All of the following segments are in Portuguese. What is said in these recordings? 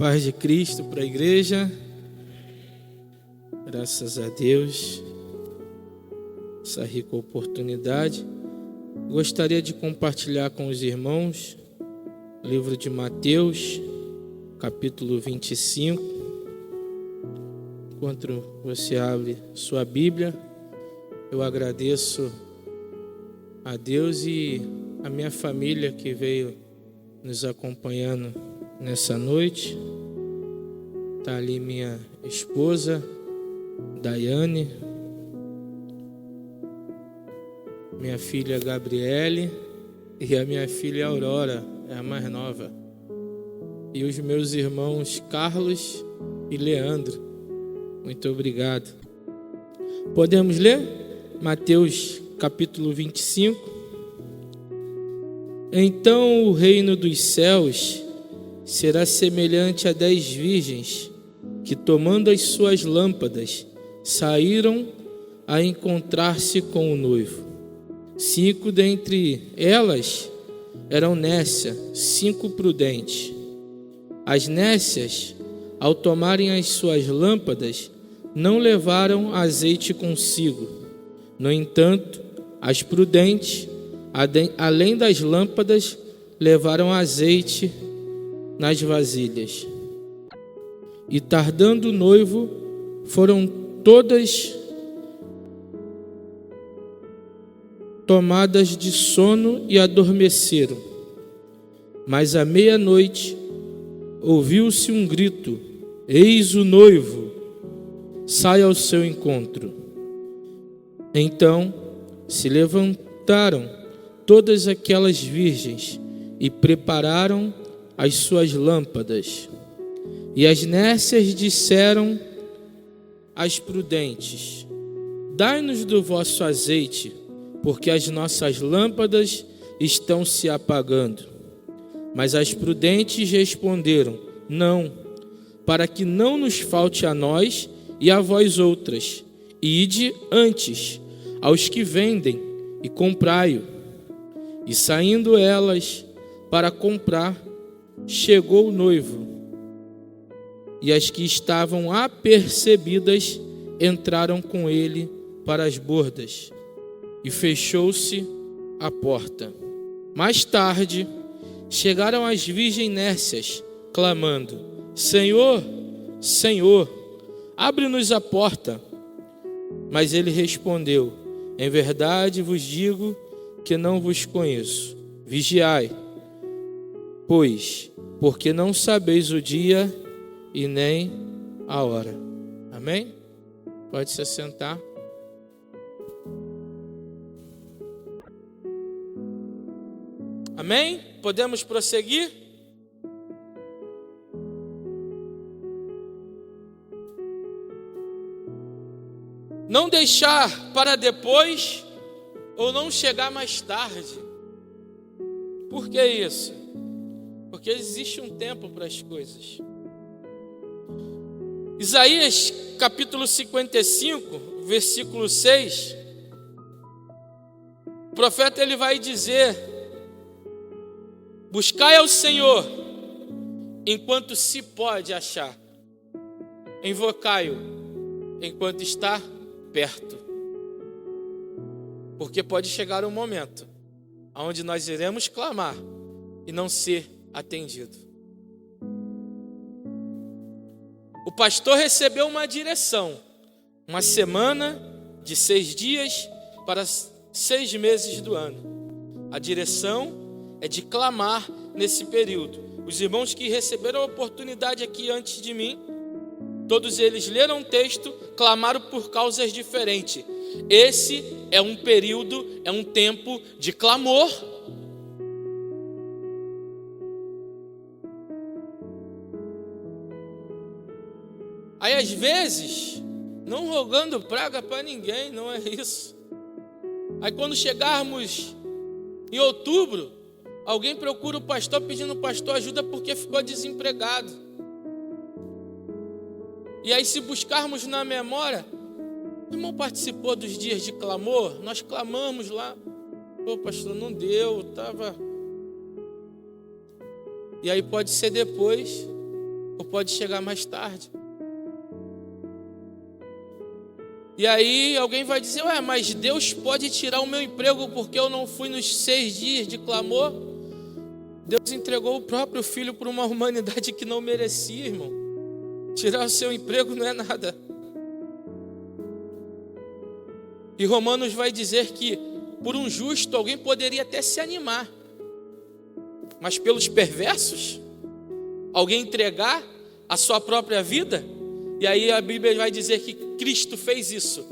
Paz de Cristo para a igreja, graças a Deus, essa rica oportunidade. Gostaria de compartilhar com os irmãos o livro de Mateus, capítulo 25. Enquanto você abre sua Bíblia, eu agradeço a Deus e a minha família que veio nos acompanhando nessa noite. Está ali minha esposa, Daiane, minha filha Gabriele e a minha filha Aurora, é a mais nova. E os meus irmãos Carlos e Leandro. Muito obrigado. Podemos ler? Mateus capítulo 25. Então o reino dos céus será semelhante a 10 virgens que, tomando as suas lâmpadas, saíram a encontrar-se com o noivo. 5 dentre elas eram nécias, 5 prudentes. As nécias, ao tomarem as suas lâmpadas, não levaram azeite consigo. No entanto, as prudentes, além das lâmpadas, levaram azeite nas vasilhas. E tardando o noivo, foram todas tomadas de sono e adormeceram. Mas à meia-noite ouviu-se um grito: eis o noivo, sai ao seu encontro. Então se levantaram todas aquelas virgens e prepararam as suas lâmpadas. E as nécias disseram às prudentes: dai-nos do vosso azeite, porque as nossas lâmpadas estão se apagando. Mas as prudentes responderam: não, para que não nos falte a nós e a vós outras. Ide antes aos que vendem e comprai-o. E saindo elas para comprar, chegou o noivo. E as que estavam apercebidas entraram com ele para as bordas. E fechou-se a porta. Mais tarde, chegaram as virgens nécias, clamando: Senhor, Senhor, abre-nos a porta. Mas ele respondeu: em verdade vos digo que não vos conheço. Vigiai, pois, porque não sabeis o dia e nem a hora. Amém? Pode se assentar. Amém? Podemos prosseguir? Não deixar para depois ou não chegar mais tarde. Por que isso? Porque existe um tempo para as coisas. Isaías capítulo 55, versículo 6. O profeta ele vai dizer: buscai ao Senhor enquanto se pode achar. Invocai-o enquanto está perto. Porque pode chegar um momento onde nós iremos clamar e não ser atendido. O pastor recebeu uma direção, uma semana de 6 dias para 6 meses do ano. A direção é de clamar nesse período. Os irmãos que receberam a oportunidade aqui antes de mim, todos eles leram o texto, clamaram por causas diferentes. Esse é um período, é um tempo de clamor. Aí às vezes, não rogando praga para ninguém, não é isso. Aí quando chegarmos em outubro, alguém procura o pastor pedindo: pastor, ajuda porque ficou desempregado. E aí se buscarmos na memória, o irmão participou dos dias de clamor, nós clamamos lá. Pô, pastor, não deu, estava... E aí pode ser depois ou pode chegar mais tarde. E aí alguém vai dizer, mas Deus pode tirar o meu emprego porque eu não fui nos 6 dias de clamor? Deus entregou o próprio Filho para uma humanidade que não merecia, irmão. Tirar o seu emprego não é nada. E Romanos vai dizer que por um justo alguém poderia até se animar, mas pelos perversos, alguém entregar a sua própria vida? E aí a Bíblia vai dizer que Cristo fez isso,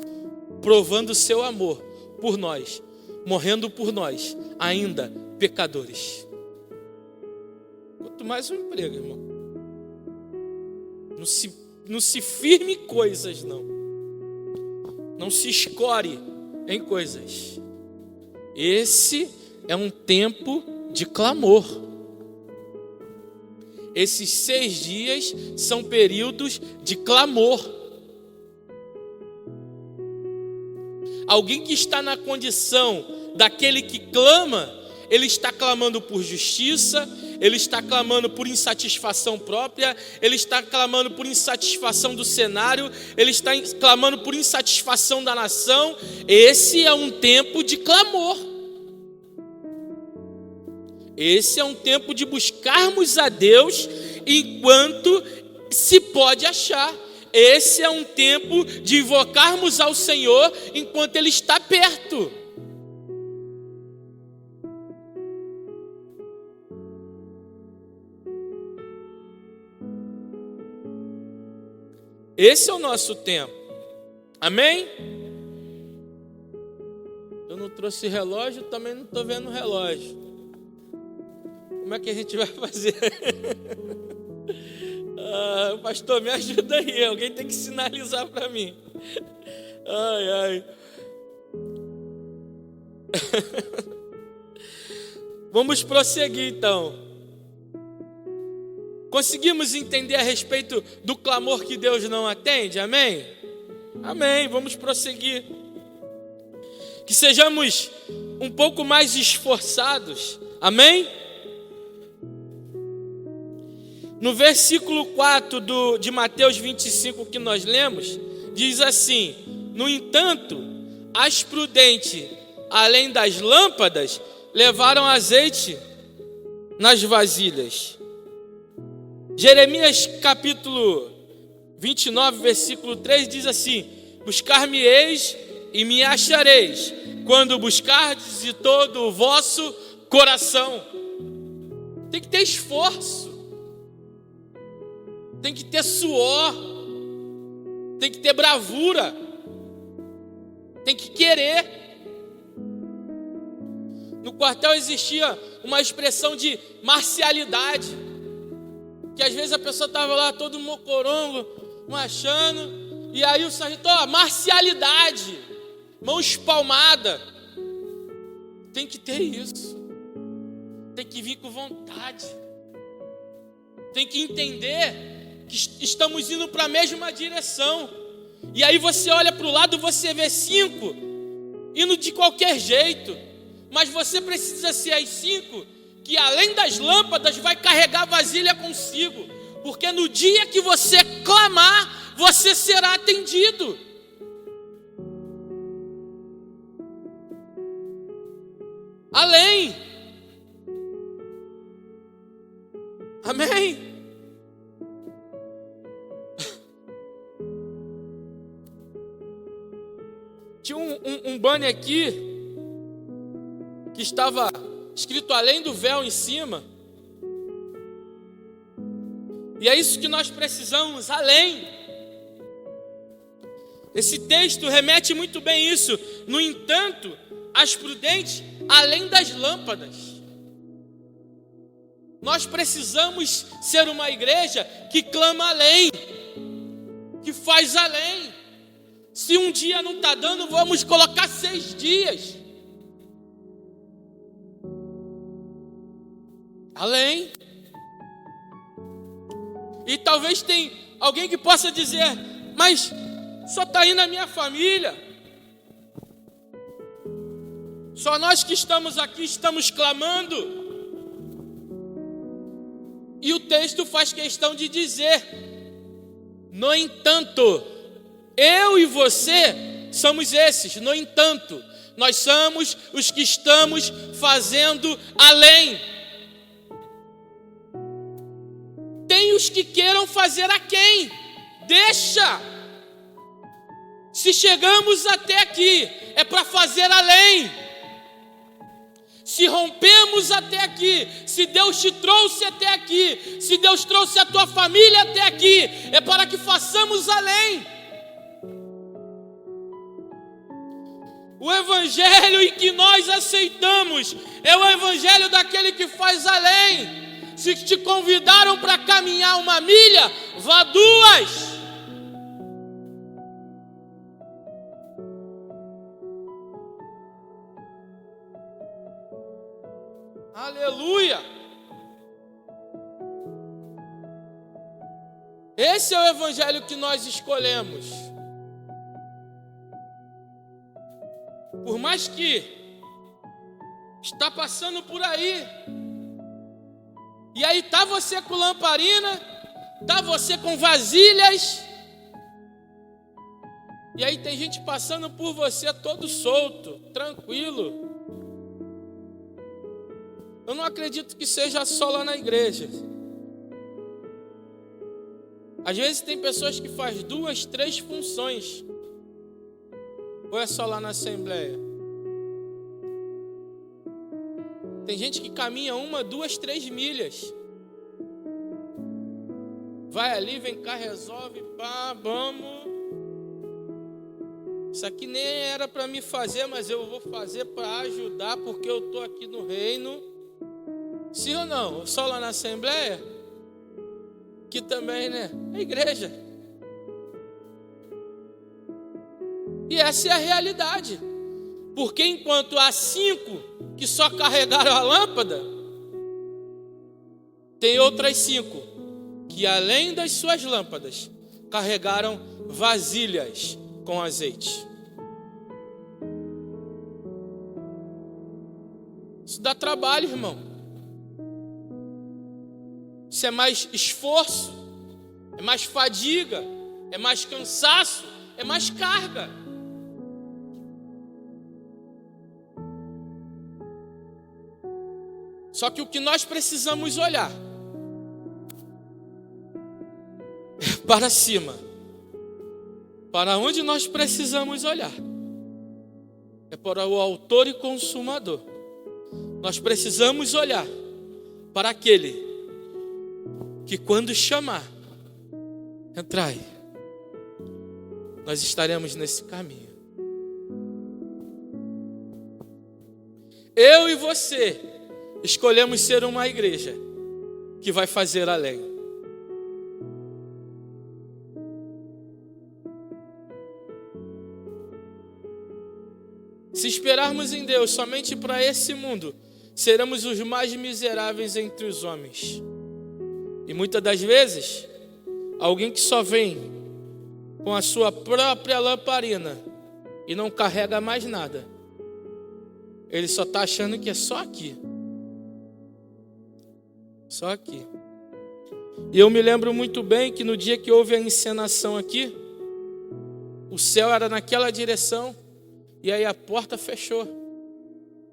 provando o seu amor por nós, morrendo por nós, ainda pecadores. Quanto mais um emprego, irmão. Não se firme em coisas, não. Não se escore em coisas. Esse é um tempo de clamor. Esses 6 dias são períodos de clamor. Alguém que está na condição daquele que clama, ele está clamando por justiça, ele está clamando por insatisfação própria, ele está clamando por insatisfação do cenário, ele está clamando por insatisfação da nação. Esse é um tempo de clamor. Esse é um tempo de buscarmos a Deus enquanto se pode achar. Esse é um tempo de invocarmos ao Senhor enquanto Ele está perto. Esse é o nosso tempo. Amém? Eu não trouxe relógio, também não estou vendo relógio. Como é que a gente vai fazer? Pastor, me ajuda aí. Alguém tem que sinalizar para mim. Ai. Vamos prosseguir então. Conseguimos entender a respeito do clamor que Deus não atende? Amém? Amém. Vamos prosseguir. Que sejamos um pouco mais esforçados. Amém? No versículo 4 de Mateus 25 que nós lemos, diz assim: no entanto, as prudentes, além das lâmpadas, levaram azeite nas vasilhas. Jeremias capítulo 29, versículo 3 diz assim: buscar-me-eis e me achareis, quando buscardes de todo o vosso coração. Tem que ter esforço, tem que ter suor, tem que ter bravura, tem que querer. No quartel existia uma expressão de marcialidade, que às vezes a pessoa estava lá todo mocorongo, marchando, e aí o sargento, marcialidade, mão espalmada. Tem que ter isso, tem que vir com vontade, tem que entender que estamos indo para a mesma direção. E aí você olha para o lado, você vê 5 indo de qualquer jeito, mas você precisa ser as 5 que além das lâmpadas vai carregar a vasilha consigo, porque no dia que você clamar, você será atendido. Além. Amém? Tinha um banner aqui que estava escrito além do véu em cima. E é isso que nós precisamos, além. Esse texto remete muito bem isso. No entanto, as prudentes, além das lâmpadas. Nós precisamos ser uma igreja que clama além, que faz além. Se um dia não está dando, vamos colocar 6 dias. Além. E talvez tem alguém que possa dizer, mas só está aí na minha família. Só nós que estamos aqui estamos clamando. E o texto faz questão de dizer: no entanto, eu e você somos esses. No entanto, nós somos os que estamos fazendo além. Tem os que queiram fazer aquém. Deixa. Se chegamos até aqui, é para fazer além. Se rompemos até aqui, se Deus te trouxe até aqui, se Deus trouxe a tua família até aqui, é para que façamos além. O evangelho em que nós aceitamos é o evangelho daquele que faz além. Se te convidaram para caminhar 1 milha, vá 2. Aleluia! Esse é o evangelho que nós escolhemos. Por mais que está passando por aí, e aí tá você com lamparina, tá você com vasilhas, e aí tem gente passando por você todo solto, tranquilo. Eu não acredito que seja só lá na igreja. Às vezes tem pessoas que fazem 2, 3 funções. Ou é só lá na assembleia? Tem gente que caminha 1, 2, 3 milhas. Vai ali, vem cá, resolve, pá, vamos. Isso aqui nem era para me fazer, mas eu vou fazer para ajudar, porque eu estou aqui no reino. Sim ou não? Só lá na assembleia? Que também, né? É igreja. E essa é a realidade. Porque enquanto há 5 que só carregaram a lâmpada, tem outras 5 que, além das suas lâmpadas, carregaram vasilhas com azeite. Isso dá trabalho, irmão. Isso é mais esforço, é mais fadiga, é mais cansaço, é mais carga. Só que o que nós precisamos olhar é para cima. Para onde nós precisamos olhar é para o autor e consumador. Nós precisamos olhar para aquele que quando chamar, entrai, nós estaremos nesse caminho. Eu e você escolhemos ser uma igreja que vai fazer além. Se esperarmos em Deus somente para esse mundo, seremos os mais miseráveis entre os homens. E muitas das vezes, alguém que só vem com a sua própria lamparina e não carrega mais nada, ele só está achando que é só aqui. Só aqui. E eu me lembro muito bem que no dia que houve a encenação aqui, o céu era naquela direção, e aí a porta fechou.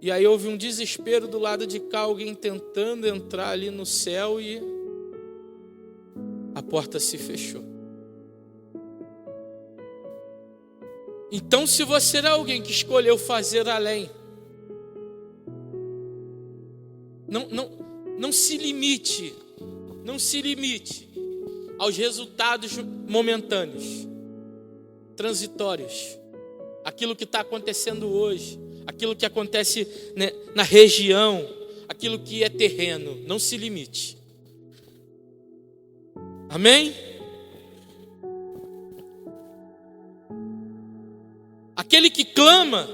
E aí houve um desespero do lado de cá, alguém tentando entrar ali no céu e a porta se fechou. Então, se você é alguém que escolheu fazer além, não se limite aos resultados momentâneos, transitórios, aquilo que está acontecendo hoje, aquilo que acontece, né, na região, aquilo que é terreno. Não se limite. Amém? Aquele que clama,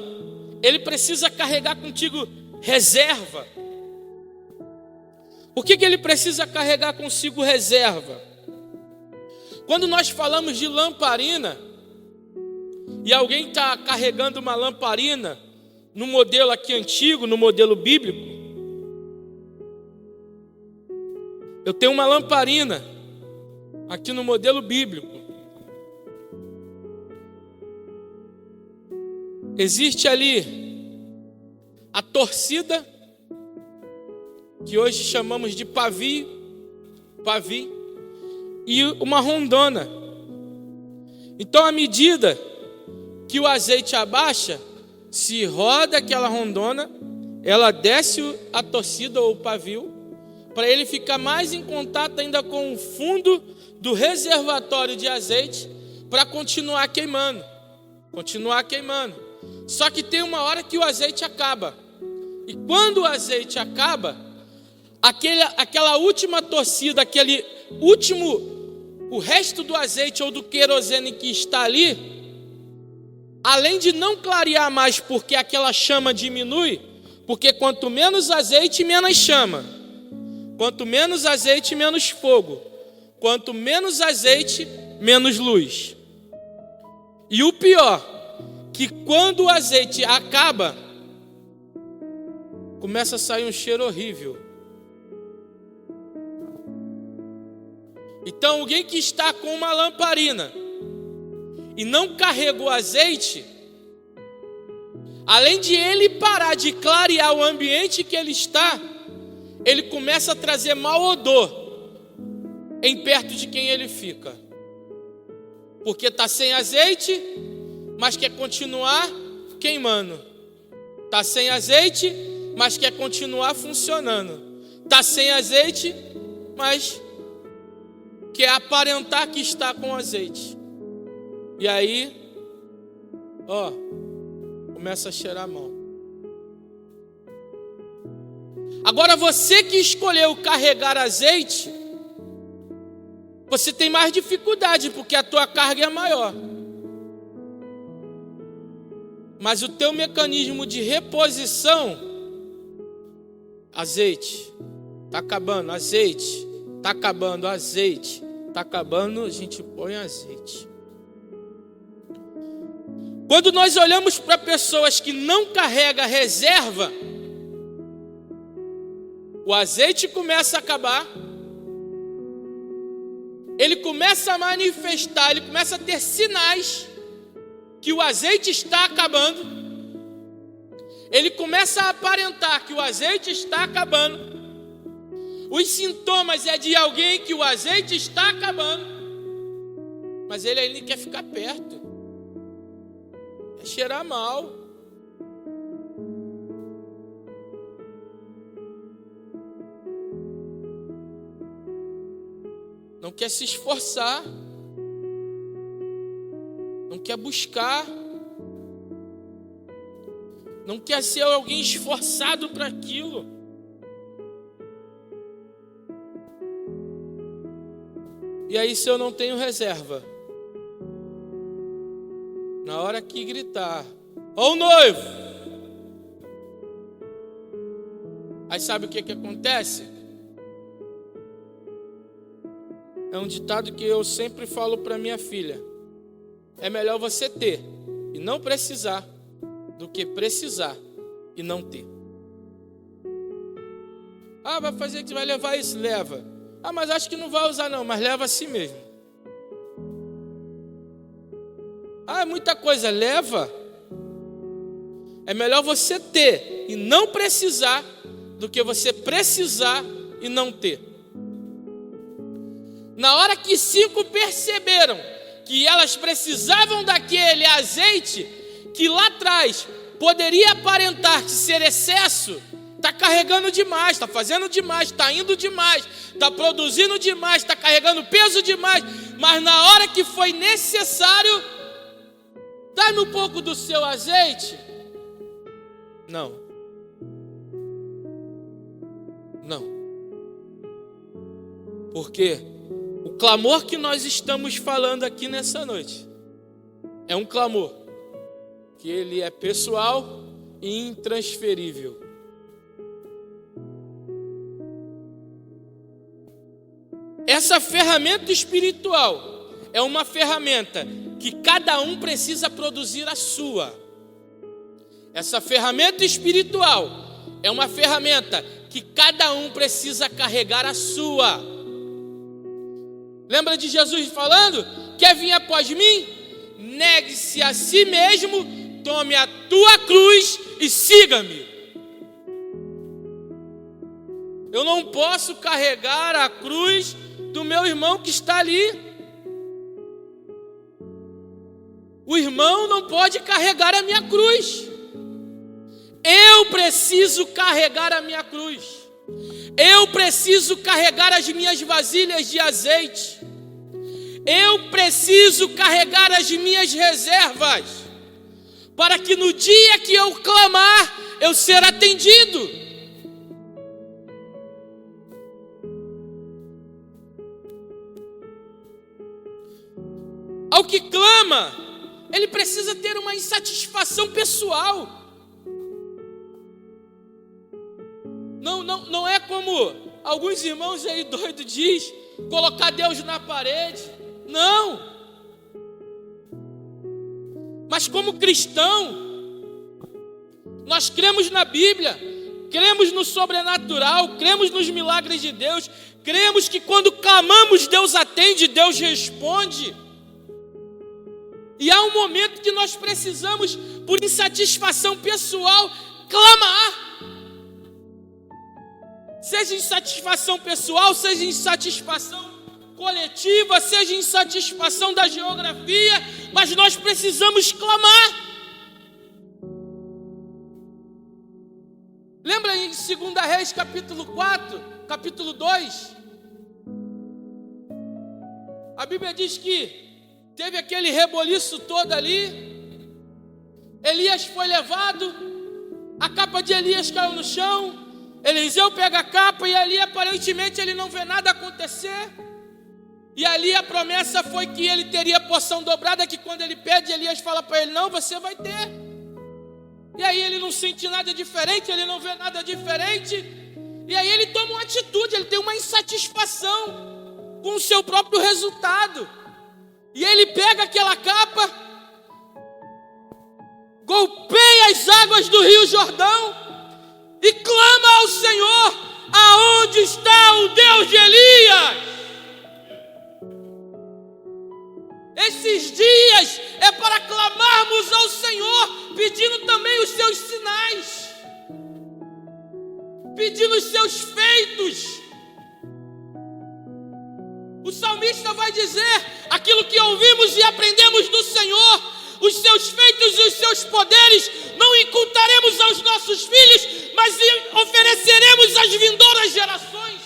ele precisa carregar contigo reserva. Por que ele precisa carregar consigo reserva? Quando nós falamos de lamparina, e alguém está carregando uma lamparina, no modelo aqui antigo, no modelo bíblico, Eu tenho uma lamparina aqui no modelo bíblico. Existe ali a torcida, que hoje chamamos de pavio, e uma rondona. Então, à medida que o azeite abaixa, se roda aquela rondona, ela desce a torcida ou o pavio, para ele ficar mais em contato ainda com o fundo do reservatório de azeite, para continuar queimando. Só que tem uma hora que o azeite acaba. E quando o azeite acaba, aquela última torcida, o resto do azeite ou do querosene que está ali, além de não clarear mais porque aquela chama diminui, porque quanto menos azeite, menos chama. Quanto menos azeite, menos fogo. Quanto menos azeite, menos luz. E o pior, que quando o azeite acaba, começa a sair um cheiro horrível. Então, alguém que está com uma lamparina e não carrega o azeite, além de ele parar de clarear o ambiente que ele está, ele começa a trazer mau odor em perto de quem ele fica. Porque está sem azeite, mas quer continuar queimando. Está sem azeite, mas quer continuar funcionando. Está sem azeite, mas quer aparentar que está com azeite. E aí, começa a cheirar mal. Agora, você que escolheu carregar azeite, você tem mais dificuldade, porque a tua carga é maior. Mas o teu mecanismo de reposição, azeite, está acabando, azeite, está acabando, azeite, está acabando, a gente põe azeite. Quando nós olhamos para pessoas que não carregam reserva, o azeite começa a acabar, ele começa a manifestar, ele começa a ter sinais que o azeite está acabando, ele começa a aparentar que o azeite está acabando, os sintomas é de alguém que o azeite está acabando, mas ele ainda quer ficar perto, quer cheirar mal. Não quer se esforçar, não quer buscar, não quer ser alguém esforçado para aquilo. E aí, se eu não tenho reserva, na hora que gritar, ó o noivo, aí sabe o que acontece? É um ditado que eu sempre falo para minha filha: é melhor você ter e não precisar do que precisar e não ter. Vai fazer que vai levar isso? Leva. Mas acho que não vai usar não, mas leva assim mesmo. É muita coisa, leva. É melhor você ter e não precisar do que você precisar e não ter. Na hora que 5 perceberam que elas precisavam daquele azeite, que lá atrás poderia aparentar ser excesso, está carregando demais, está fazendo demais, está indo demais, está produzindo demais, está carregando peso demais, mas na hora que foi necessário, dá-me um pouco do seu azeite. Não. Por quê? O clamor que nós estamos falando aqui nessa noite é um clamor que ele é pessoal e intransferível. Essa ferramenta espiritual é uma ferramenta que cada um precisa produzir a sua. Essa ferramenta espiritual é uma ferramenta que cada um precisa carregar a sua. Lembra de Jesus falando? Quer vir após mim? Negue-se a si mesmo, tome a tua cruz e siga-me. Eu não posso carregar a cruz do meu irmão que está ali. O irmão não pode carregar a minha cruz. Eu preciso carregar a minha cruz. Eu preciso carregar as minhas vasilhas de azeite. Eu preciso carregar as minhas reservas, para que no dia que eu clamar, eu ser atendido. Ao que clama, ele precisa ter uma insatisfação pessoal. Não é como alguns irmãos aí doidos diz, colocar Deus na parede. Não. Mas como cristão, nós cremos na Bíblia, cremos no sobrenatural, cremos nos milagres de Deus, cremos que quando clamamos, Deus atende, Deus responde. E há um momento que nós precisamos, por insatisfação pessoal, clamar. Seja insatisfação pessoal, seja insatisfação coletiva, seja insatisfação da geografia, mas nós precisamos clamar. Lembra em 2 Reis capítulo 4, capítulo 2? A Bíblia diz que teve aquele reboliço todo ali. Elias foi levado, a capa de Elias caiu no chão. Eliseu pega a capa e ali aparentemente ele não vê nada acontecer. E ali a promessa foi que ele teria porção dobrada, que quando ele pede, Elias fala para ele, não, você vai ter. E aí ele não sente nada diferente, ele não vê nada diferente. E aí ele toma uma atitude, ele tem uma insatisfação com o seu próprio resultado. E ele pega aquela capa, golpeia as águas do Rio Jordão e clama ao Senhor: aonde está o Deus de Elias? Esses dias é para clamarmos ao Senhor, pedindo também os seus sinais, pedindo os seus feitos. O salmista vai dizer aquilo que ouvimos e aprendemos do Senhor: os seus feitos e os seus poderes não incultaremos aos nossos filhos, mas ofereceremos às vindouras gerações.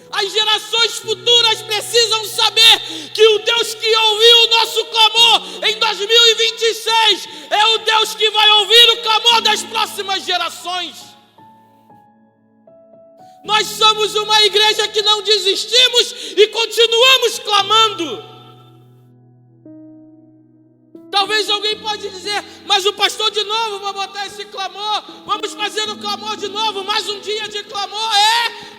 As gerações futuras precisam saber que o Deus que ouviu o nosso clamor em 2026 é o Deus que vai ouvir o clamor das próximas gerações. Nós somos uma igreja que não desistimos e continuamos clamando. Talvez alguém pode dizer, mas o pastor de novo vai botar esse clamor, vamos fazer o clamor de novo, mais um dia de clamor.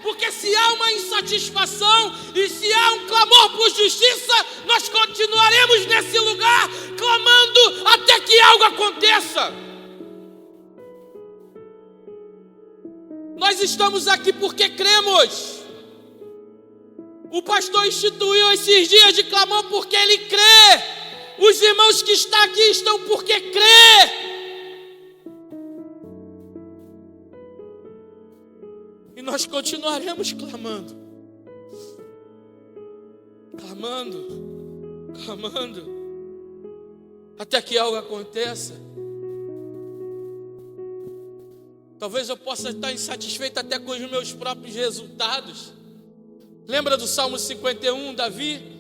Porque se há uma insatisfação e se há um clamor por justiça, nós continuaremos nesse lugar, clamando até que algo aconteça. Nós estamos aqui porque cremos. O pastor instituiu esses dias de clamor porque ele crê. Os irmãos que estão aqui estão porque crê. E nós continuaremos clamando. Clamando. Até que algo aconteça. Talvez eu possa estar insatisfeito até com os meus próprios resultados. Lembra do Salmo 51, Davi?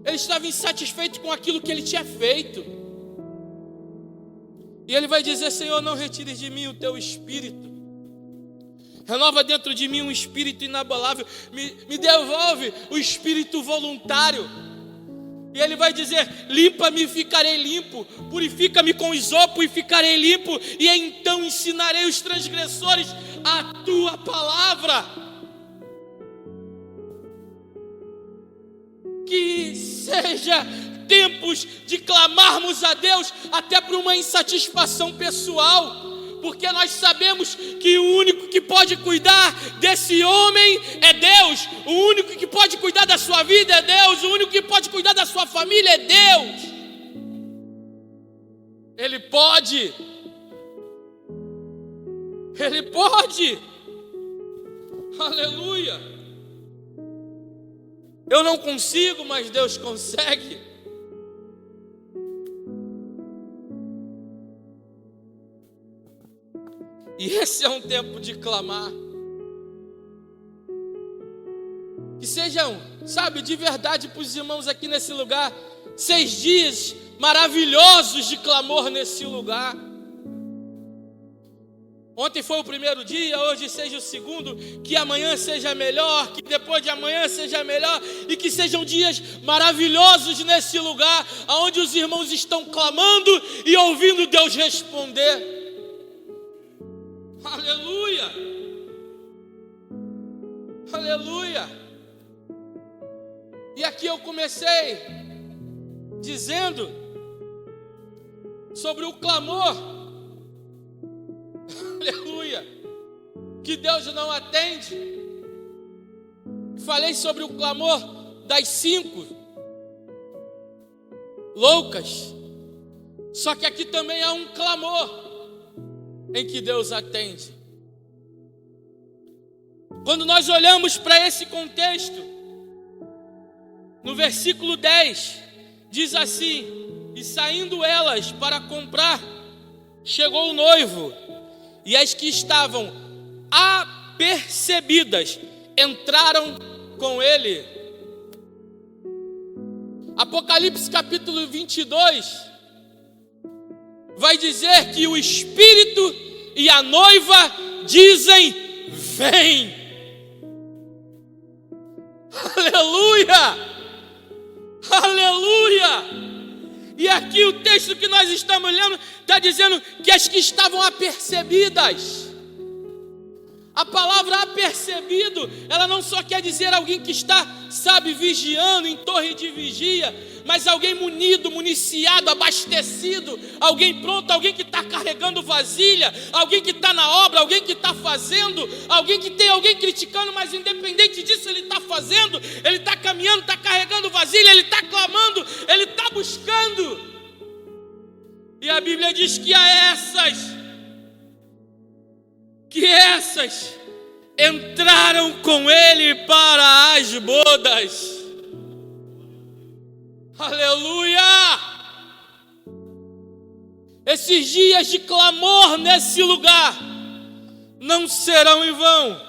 Ele estava insatisfeito com aquilo que ele tinha feito. E ele vai dizer: Senhor, não retires de mim o teu espírito. Renova dentro de mim um espírito inabalável. Me devolve o espírito voluntário. E ele vai dizer: limpa-me e ficarei limpo. Purifica-me com isopo e ficarei limpo. E então ensinarei os transgressores a tua palavra. Que seja tempos de clamarmos a Deus até por uma insatisfação pessoal, porque nós sabemos que o único que pode cuidar desse homem é Deus, o único que pode cuidar da sua vida é Deus, o único que pode cuidar da sua família é Deus. Ele pode. Ele pode. Aleluia. Eu não consigo, mas Deus consegue. E esse é um tempo de clamar. Que sejam, sabe, de verdade para os irmãos aqui nesse lugar, 6 dias maravilhosos de clamor nesse lugar. Ontem foi o primeiro dia, hoje seja o segundo, que amanhã seja melhor, que depois de amanhã seja melhor, e que sejam dias maravilhosos nesse lugar, onde os irmãos estão clamando e ouvindo Deus responder. Aleluia! Aleluia! E aqui eu comecei dizendo sobre o clamor, aleluia, que Deus não atende. Falei sobre o clamor das 5 loucas, só que aqui também há um clamor em que Deus atende. Quando nós olhamos para esse contexto, no versículo 10, diz assim: e saindo elas para comprar, chegou o noivo, e as que estavam apercebidas entraram com ele. Apocalipse capítulo 22 vai dizer que o Espírito e a noiva dizem: vem. Aleluia! Aleluia! E aqui o texto que nós estamos lendo está dizendo que as que estavam apercebidas. A palavra apercebido, ela não só quer dizer alguém que está, sabe, vigiando em torre de vigia, mas alguém munido, municiado, abastecido, alguém pronto, alguém que está carregando vasilha, alguém que está na obra, alguém que está fazendo, alguém que tem alguém criticando, mas independente disso ele está fazendo, ele está caminhando, está carregando vasilha, ele está clamando, ele está buscando. E a Bíblia diz que essas entraram com ele para as bodas. Aleluia! Esses dias de clamor nesse lugar não serão em vão.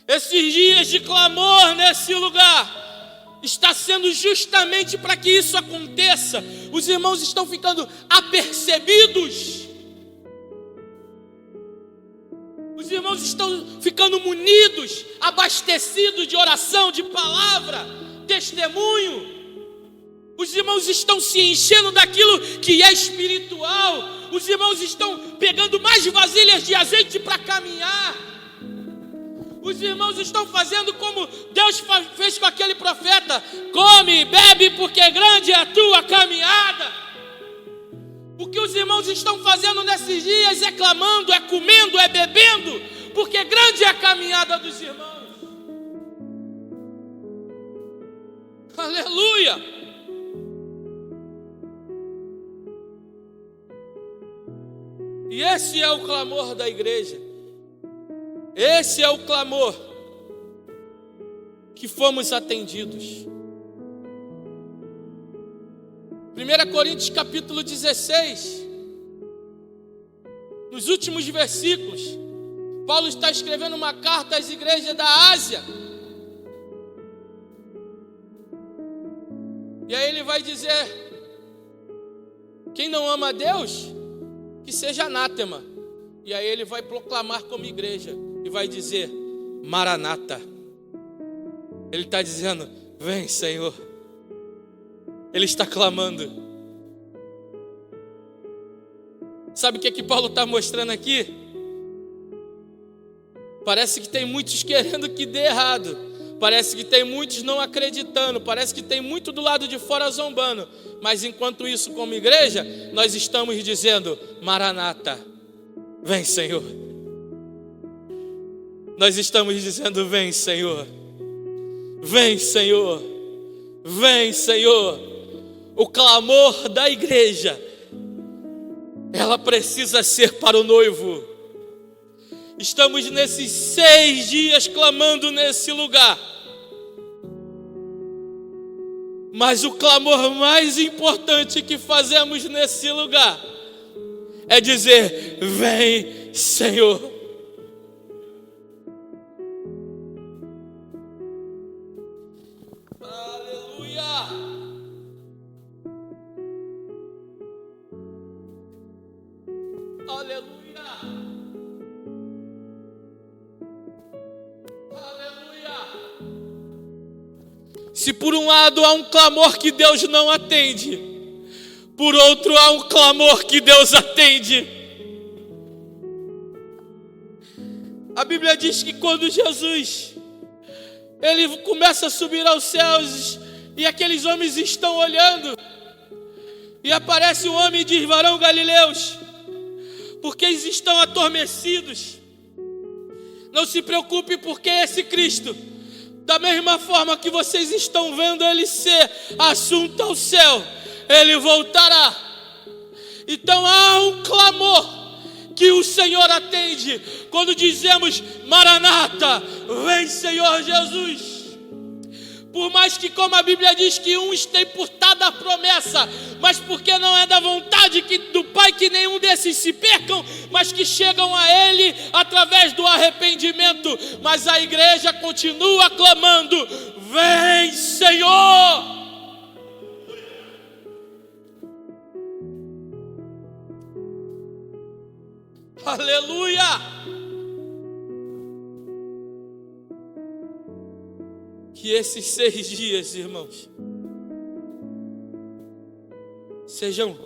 Esses dias de clamor nesse lugar está sendo justamente para que isso aconteça. Os irmãos estão ficando apercebidos. Os irmãos estão ficando munidos, abastecidos de oração, de palavra, testemunho. Os irmãos estão se enchendo daquilo que é espiritual. Os irmãos estão pegando mais vasilhas de azeite para caminhar. Os irmãos estão fazendo como Deus fez com aquele profeta: come e bebe, porque grande é a tua caminhada. O que os irmãos estão fazendo nesses dias é clamando, é comendo, é bebendo, porque grande é a caminhada dos irmãos. Aleluia! E esse é o clamor da igreja. Esse é o clamor que fomos atendidos. 1 Coríntios capítulo 16, nos últimos versículos, Paulo está escrevendo uma carta às igrejas da Ásia. E aí ele vai dizer: quem não ama a Deus, que seja anátema. E aí ele vai proclamar como igreja e vai dizer: Maranata. Ele está dizendo: vem, Senhor. Ele está clamando. Sabe o que Paulo está mostrando aqui? Parece que tem muitos querendo que dê errado. Parece que tem muitos não acreditando. Parece que tem muito do lado de fora zombando. Mas enquanto isso, como igreja, nós estamos dizendo: Maranata. Vem, Senhor. Nós estamos dizendo: vem, Senhor. Vem, Senhor. Vem, Senhor. O clamor da igreja, ela precisa ser para o noivo. Estamos nesses 6 dias clamando nesse lugar. Mas o clamor mais importante que fazemos nesse lugar é dizer: vem, Senhor. Aleluia. Aleluia. Aleluia. Se por um lado há um clamor que Deus não atende, por outro há um clamor que Deus atende. A Bíblia diz que quando Jesus ele começa a subir aos céus e aqueles homens estão olhando, e aparece um homem e diz: varão galileus, por que estão adormecidos? Não se preocupe, porque esse Cristo, da mesma forma que vocês estão vendo ele ser assunto ao céu, ele voltará. Então há um clamor que o Senhor atende quando dizemos: Maranata, vem, Senhor Jesus. Por mais que, como a Bíblia diz, que uns têm portado a promessa, mas porque não é da vontade do Pai que nenhum desses se percam, mas que chegam a Ele através do arrependimento. Mas a igreja continua clamando: vem, Senhor. Aleluia. Que esses 6 dias, irmãos, sejam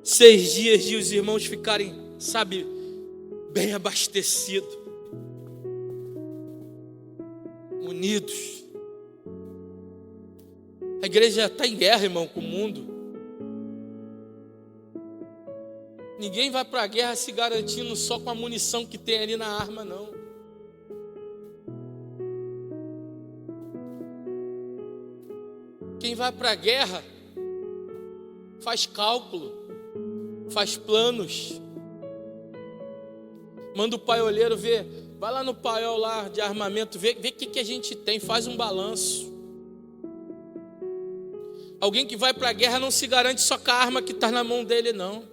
6 dias de os irmãos ficarem, sabe, bem abastecidos, unidos. A igreja está em guerra, irmão, com o mundo. Ninguém vai para a guerra se garantindo só com a munição que tem ali na arma, não. Quem vai para a guerra faz cálculo, faz planos. Manda o paiolheiro ver, vai lá no paiol lá de armamento, vê o que a gente tem, faz um balanço. Alguém que vai para a guerra não se garante só com a arma que está na mão dele, não.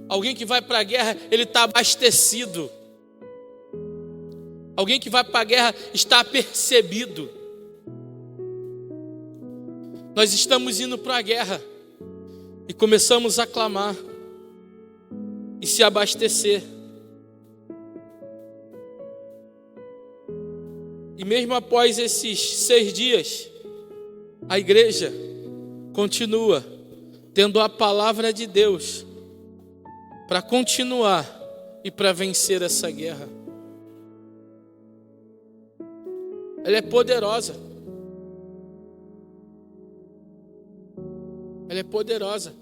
Alguém que vai para a guerra, ele está abastecido. Alguém que vai para a guerra está apercebido. Nós estamos indo para a guerra e começamos a clamar e se abastecer. E mesmo após esses 6 dias, a igreja continua tendo a palavra de Deus para continuar e para vencer essa guerra. Ela é poderosa. Ela é poderosa.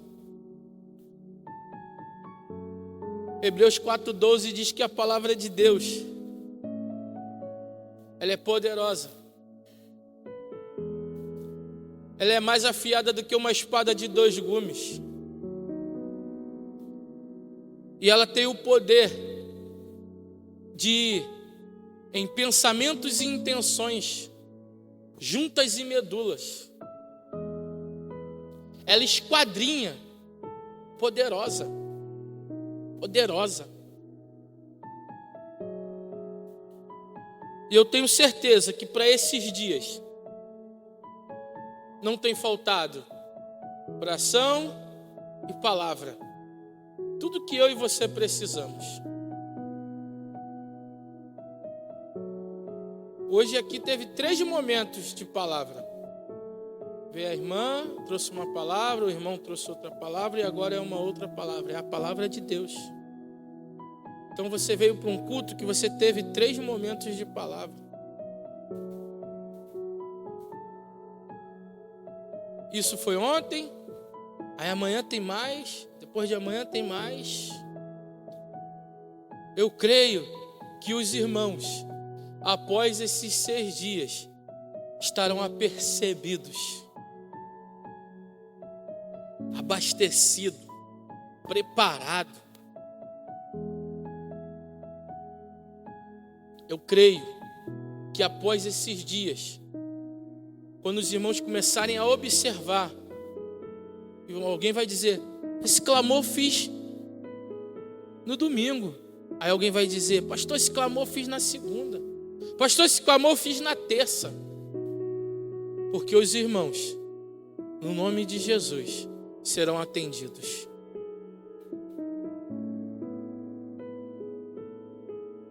Hebreus 4:12 diz que a palavra de Deus, ela é poderosa. Ela é mais afiada do que uma espada de 2 gumes. E ela tem o poder de, em pensamentos e intenções, juntas e medulas, ela esquadrinha, poderosa, poderosa. E eu tenho certeza que para esses dias não tem faltado oração e palavra. Tudo que eu e você precisamos. Hoje aqui teve 3 momentos de palavra. Veio a irmã, trouxe uma palavra, o irmão trouxe outra palavra e agora é uma outra palavra. É a palavra de Deus. Então você veio para um culto que você teve 3 momentos de palavra. Isso foi ontem, aí amanhã tem mais, depois de amanhã tem mais. Eu creio que os irmãos, após esses 6 dias, estarão apercebidos, abastecidos, preparados. Eu creio que após esses dias, quando os irmãos começarem a observar, alguém vai dizer: esse clamor fiz no domingo. Aí alguém vai dizer: pastor, esse clamor fiz na segunda. Pastor, esse clamor fiz na terça. Porque os irmãos, no nome de Jesus, serão atendidos.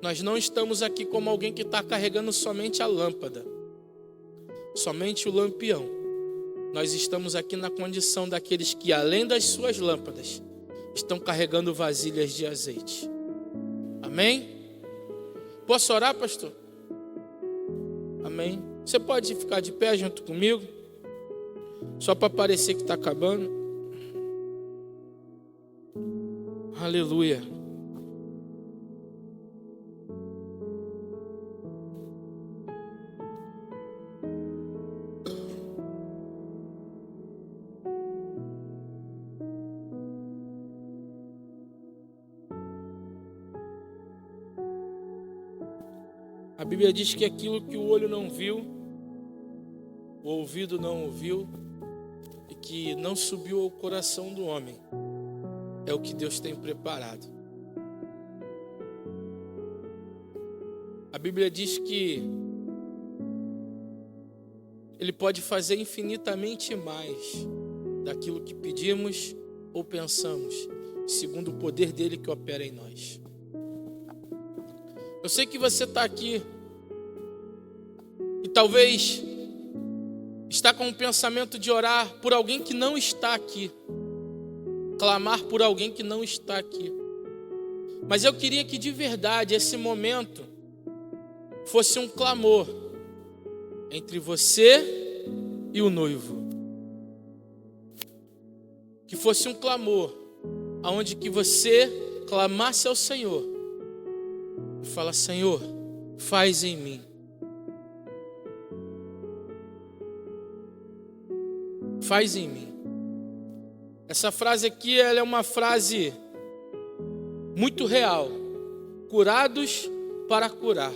Nós não estamos aqui como alguém que está carregando somente a lâmpada, somente o lampião. Nós estamos aqui na condição daqueles que, além das suas lâmpadas, estão carregando vasilhas de azeite. Amém? Posso orar, pastor? Amém. Você pode ficar de pé junto comigo? Só para parecer que está acabando. Aleluia. A Bíblia diz que aquilo que o olho não viu, o ouvido não ouviu e que não subiu ao coração do homem, é o que Deus tem preparado. A Bíblia diz que Ele pode fazer infinitamente mais daquilo que pedimos ou pensamos, segundo o poder dele que opera em nós. Eu sei que você está aqui e talvez está com o pensamento de orar por alguém que não está aqui, clamar por alguém que não está aqui. Mas eu queria que de verdade esse momento fosse um clamor entre você e o noivo. Que fosse um clamor aonde que você clamasse ao Senhor e fala: Senhor, faz em mim. Faz em mim. Essa frase aqui, ela é uma frase muito real. Curados para curar.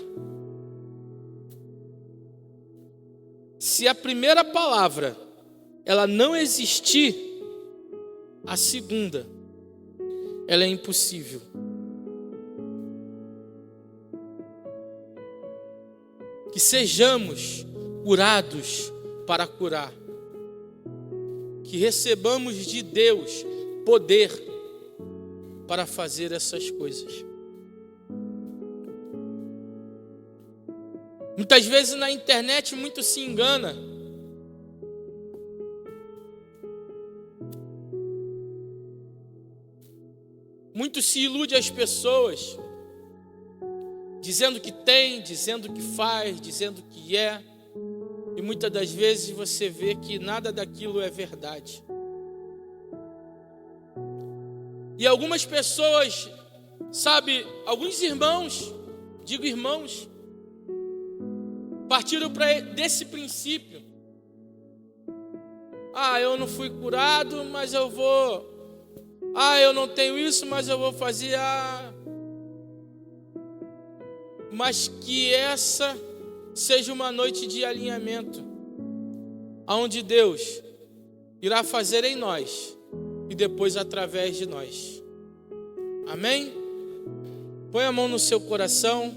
Se a primeira palavra ela não existir, a segunda ela é impossível. Que sejamos curados para curar. Que recebamos de Deus poder para fazer essas coisas. Muitas vezes na internet muito se engana. Muito se ilude as pessoas, dizendo que tem, dizendo que faz, dizendo que é. E muitas das vezes você vê que nada daquilo é verdade. E algumas pessoas, sabe, alguns irmãos, digo irmãos, partiram desse princípio. Eu não fui curado, mas eu vou. Eu não tenho isso, mas eu vou fazer. Mas que essa seja uma noite de alinhamento, onde Deus irá fazer em nós e depois através de nós. Amém? Põe a mão no seu coração.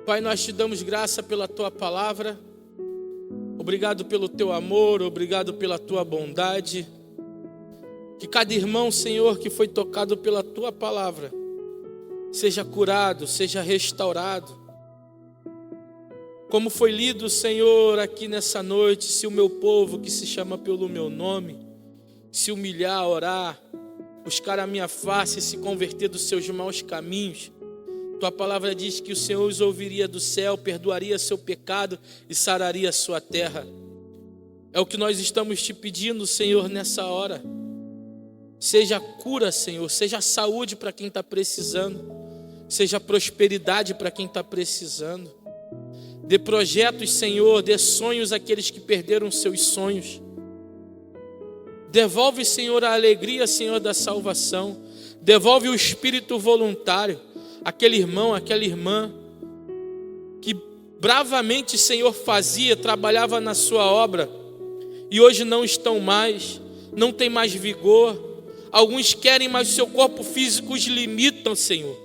Pai, nós te damos graça pela tua palavra. Obrigado pelo teu amor, obrigado pela tua bondade. Que cada irmão, Senhor, que foi tocado pela tua palavra, seja curado, seja restaurado. Como foi lido, Senhor, aqui nessa noite, se o meu povo que se chama pelo meu nome, se humilhar, orar, buscar a minha face e se converter dos seus maus caminhos, tua palavra diz que o Senhor os ouviria do céu, perdoaria seu pecado e sararia a sua terra. É o que nós estamos te pedindo, Senhor, nessa hora. Seja cura, Senhor, seja saúde para quem está precisando, seja prosperidade para quem está precisando. Dê projetos, Senhor, dê sonhos àqueles que perderam seus sonhos. Devolve, Senhor, a alegria, Senhor, da salvação. Devolve o espírito voluntário, aquele irmão, aquela irmã que bravamente, Senhor, trabalhava na sua obra e hoje não estão mais, não tem mais vigor. Alguns querem, mas o seu corpo físico os limitam, Senhor.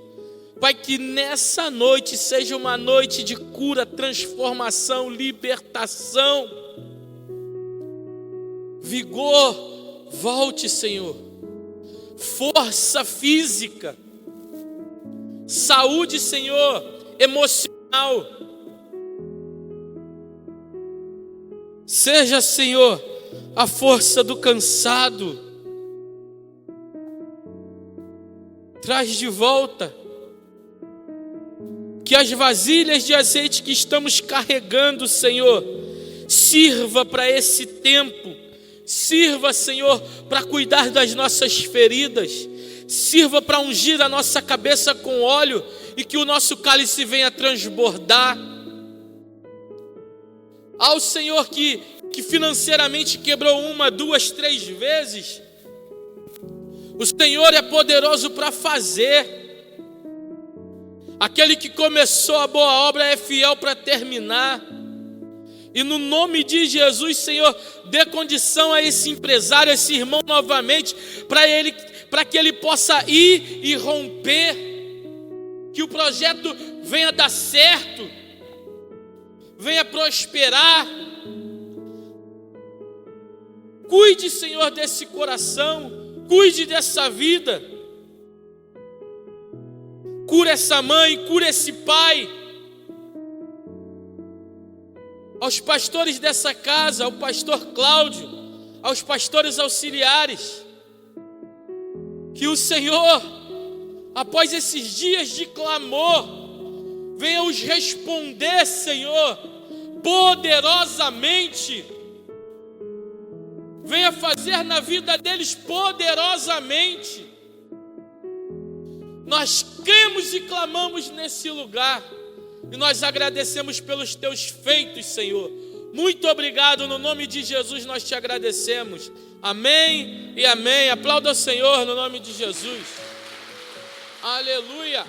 Pai, que nessa noite seja uma noite de cura, transformação, libertação. Vigor, volte, Senhor. Força física. Saúde, Senhor, emocional. Seja, Senhor, a força do cansado. Traz de volta. Que as vasilhas de azeite que estamos carregando, Senhor, sirva para esse tempo. Sirva, Senhor, para cuidar das nossas feridas. Sirva para ungir a nossa cabeça com óleo e que o nosso cálice venha transbordar. Ao Senhor que financeiramente quebrou 1, 2, 3 vezes, o Senhor é poderoso para fazer. Aquele que começou a boa obra é fiel para terminar. E no nome de Jesus, Senhor, dê condição a esse empresário, a esse irmão novamente, para que ele possa ir e romper, que o projeto venha dar certo, venha prosperar. Cuide, Senhor, desse coração, cuide dessa vida. Cura essa mãe, cura esse pai. Aos pastores dessa casa, ao pastor Cláudio, aos pastores auxiliares, que o Senhor, após esses dias de clamor, venha os responder, Senhor, poderosamente. Venha fazer na vida deles poderosamente. Nós cremos e clamamos nesse lugar. E nós agradecemos pelos teus feitos, Senhor. Muito obrigado, no nome de Jesus nós te agradecemos. Amém e amém. Aplauda o Senhor no nome de Jesus. Aleluia.